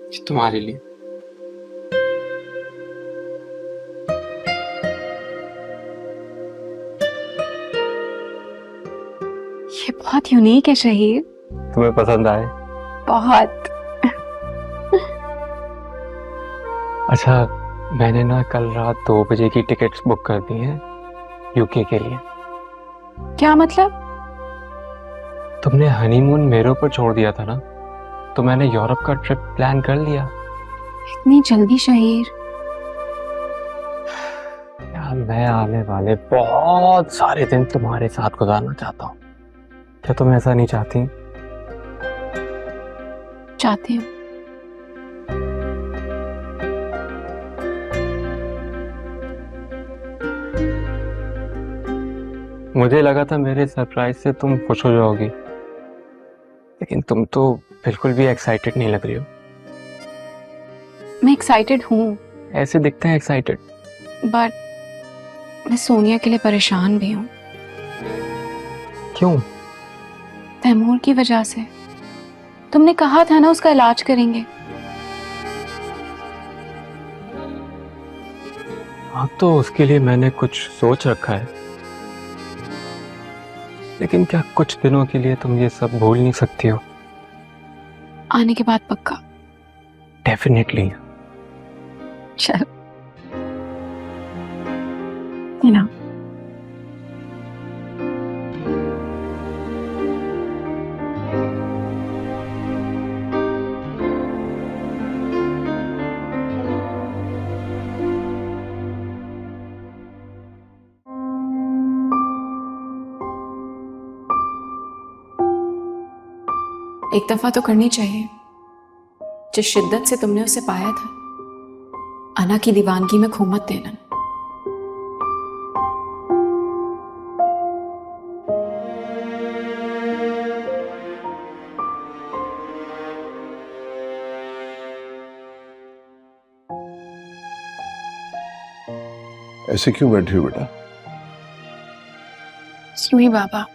ये तुम्हारे लिए। ये बहुत यूनिक है शहीद। तुम्हें पसंद आए? बहुत। अच्छा, मैंने ना कल रात 2 बजे की टिकट्स बुक कर दी हैं यूके के लिए। क्या मतलब? तुमने हनीमून मेरे ऊपर छोड़ दिया था ना, तो मैंने यूरोप का ट्रिप प्लान कर लिया। इतनी जल्दी शहीद? यार, मैं आने वाले बहुत सारे दिन तुम्हारे साथ गुजारना चाहता हूँ। क्या तुम ऐसा नहीं चाहती? चाहती हूँ। मुझे लगा था मेरे सरप्राइज से तुम खुश हो जाओगी, लेकिन तुम तो बिल्कुल भी एक्साइटेड नहीं लग रही हो। मैं एक्साइटेड हूँ, ऐसे दिखते हैं एक्साइटेड। बट मैं सोनिया के लिए परेशान भी हूँ। क्यों? तैमूर की वजह से। तुमने कहा था ना उसका इलाज करेंगे। हाँ, तो उसके लिए मैंने कुछ सोच रखा है, लेकिन क्या कुछ दिनों के लिए तुम ये सब भूल नहीं सकती हो? आने के बाद पक्का। डेफिनेटली। चल you know. एक दफा तो करनी चाहिए, जिस शिद्दत से तुमने उसे पाया था। अना की दीवानगी में खो मत देना। ऐसे क्यों बैठी हो बेटा? यूं ही बाबा,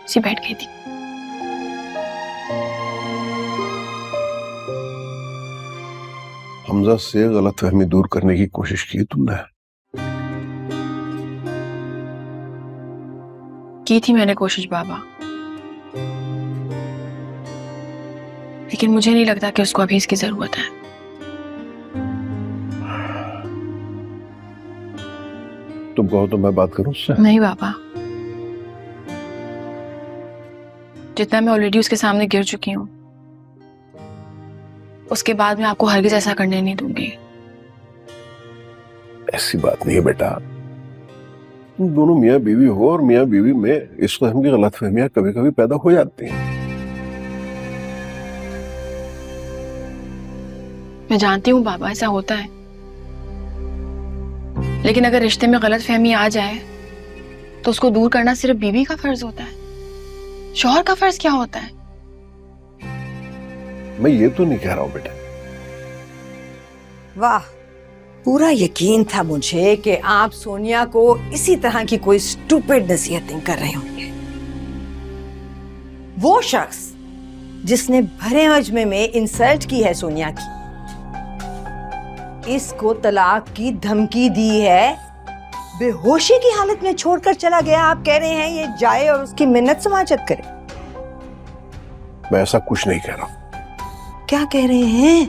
सी बैठ गई थी। हमजा से गलतफहमी दूर करने की कोशिश की तुमने? की थी मैंने कोशिश बाबा, लेकिन मुझे नहीं लगता कि उसको अभी इसकी जरूरत है। तुम कहो तो मैं बात करूं उससे? नहीं बाबा, जितना मैं ऑलरेडी उसके सामने गिर चुकी हूँ, उसके बाद मैं आपको हरगिज ऐसा करने नहीं दूंगी। ऐसी बात नहीं है बेटा, तुम दोनों मियाँ बीवी हो और मियाँ बीवी में इस किस्म की गलतफहमियां कभी कभी पैदा हो जाती हैं। मैं जानती हूँ बाबा, ऐसा होता है, लेकिन अगर रिश्ते में गलतफहमी आ जाए तो उसको दूर करना सिर्फ बीवी का फर्ज होता है। शौहर का फर्ज क्या होता है? मैं ये तो नहीं कह रहा हूं बेटा। वाह, पूरा यकीन था मुझे कि आप सोनिया को इसी तरह की कोई स्टूपिड नसीहतें कर रहे होंगे। वो शख्स जिसने भरे मजमे में इंसल्ट की है सोनिया की, इसको तलाक की धमकी दी है, बेहोशी की हालत में छोड़कर चला गया। आप कह रहे हैं ये जाए और उसकी मिन्नत समाजत करे? मैं ऐसा कुछ नहीं कह रहा हूं। क्या कह रहे हैं?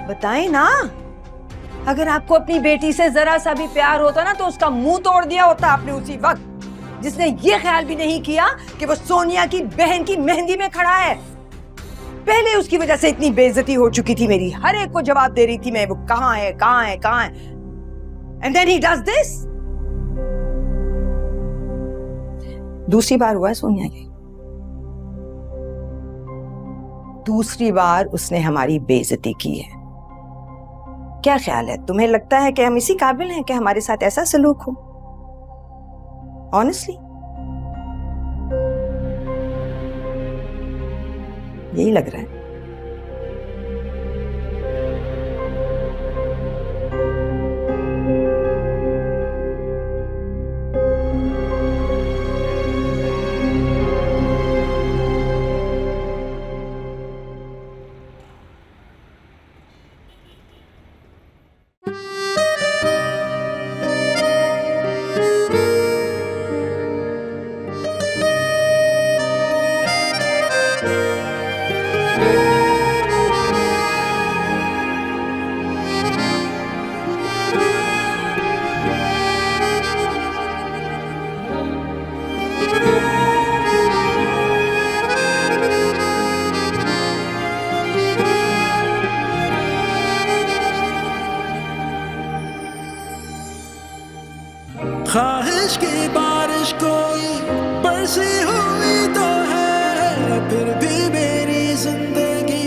बताएं ना। अगर आपको अपनी बेटी से जरा सा भी प्यार होता ना तो उसका मुंह तोड़ दिया होता आपने उसी वक्त, जिसने ये ख्याल भी नहीं किया कि वो सोनिया की बहन की मेहंदी में खड़ा है। पहले उसकी वजह से इतनी बेइज्जती हो चुकी थी मेरी, हर एक को जवाब दे रही थी मैं, वो कहां है कहां है कहां है। And then he does this. दूसरी बार हुआ है सोनिया की, दूसरी बार उसने हमारी बेइज्जती की है। क्या ख्याल है, तुम्हें लगता है कि हम इसी काबिल हैं कि हमारे साथ ऐसा सलूक हो? ऑनेस्टली यही लग रहा है। हंसी हुई तो है फिर भी मेरी जिंदगी,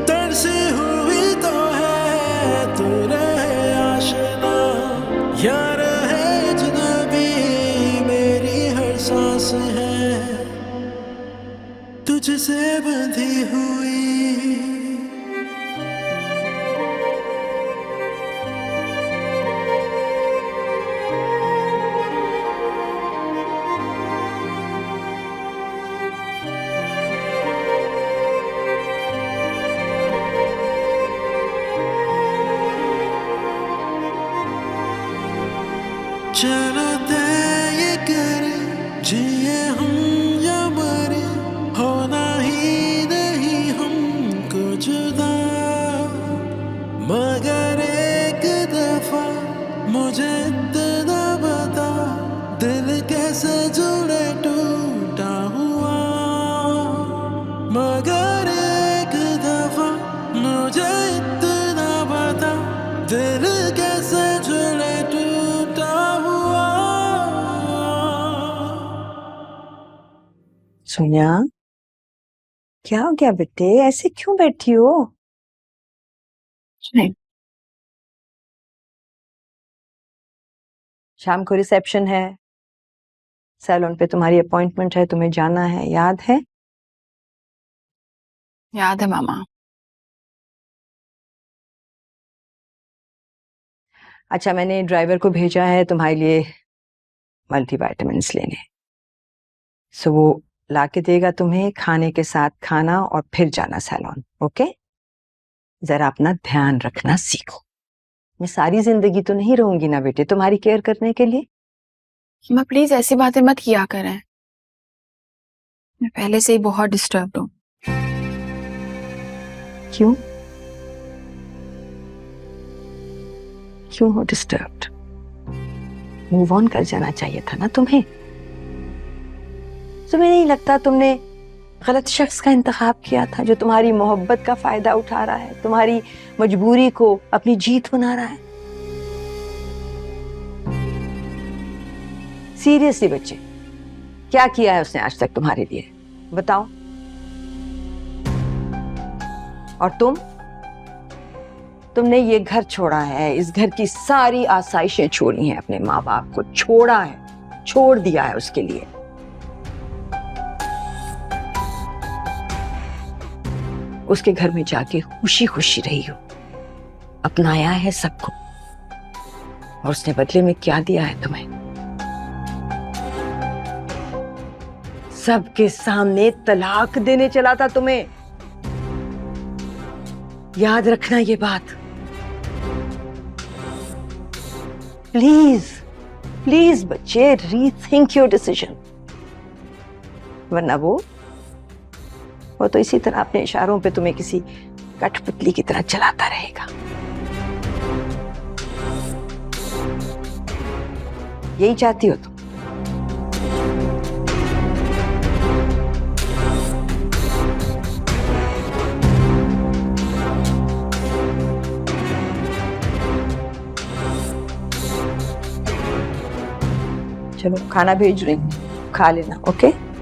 तरसी हुई तो है तू रहे आशना, यार है अजनबी मेरी हर सांस है तुझसे बंधी हुई। चलो तय ये करे जिए हम या मरे, होना ही नहीं हमको जुदा, मगर एक दफा मुझे इतना बता दिल कैसे जुड़े टूटा हुआ, मगर एक दफा मुझे इतना बता दिल कैसे जुड़े टूटा हुआ। सोनिया, क्या हो गया बेटे, ऐसे क्यों बैठी हो? नहीं, शाम को रिसेप्शन है, सैलून पे तुम्हारी अपॉइंटमेंट है, तुम्हें जाना है, याद है? याद है मामा। अच्छा, मैंने ड्राइवर को भेजा है तुम्हारे लिए मल्टीविटामिन्स लेने, सो वो लाके देगा तुम्हें, खाने के साथ खाना और फिर जाना सैलून। ओके, जरा अपना ध्यान रखना सीखो। मैं सारी जिंदगी तो नहीं रहूंगी ना बेटे तुम्हारी केयर करने के लिए। माँ प्लीज ऐसी बातें मत किया करें, मैं पहले से ही बहुत डिस्टर्ब्ड हूँ। क्यों क्यों हो डिस्टर्ब्ड? मूव ऑन कर जाना चाहिए था ना तुम्हें। तुम्हें नहीं लगता तुमने गलत शख्स का इंतखाब किया था जो तुम्हारी मोहब्बत का फायदा उठा रहा है, तुम्हारी मजबूरी को अपनी जीत बना रहा है? सीरियसली बच्चे, क्या किया है उसने आज तक तुम्हारे लिए, बताओ। और तुमने ये घर छोड़ा है, इस घर की सारी आसाइशें छोड़ी हैं, अपने माँ बाप को छोड़ा है, छोड़ दिया है उसके लिए। उसके घर में जाके खुशी खुशी रही हो, अपनाया है सबको, और उसने बदले में क्या दिया है तुम्हें? सबके सामने तलाक देने चला था तुम्हें। याद रखना ये बात। प्लीज प्लीज बच्चे, रीथिंक योर डिसीजन, वरना वो तो इसी तरह अपने इशारों पे तुम्हें किसी कठपुतली की तरह चलाता रहेगा। यही चाहती हो तुम? चलो खाना भेज रही हूँ, खा लेना। ओके।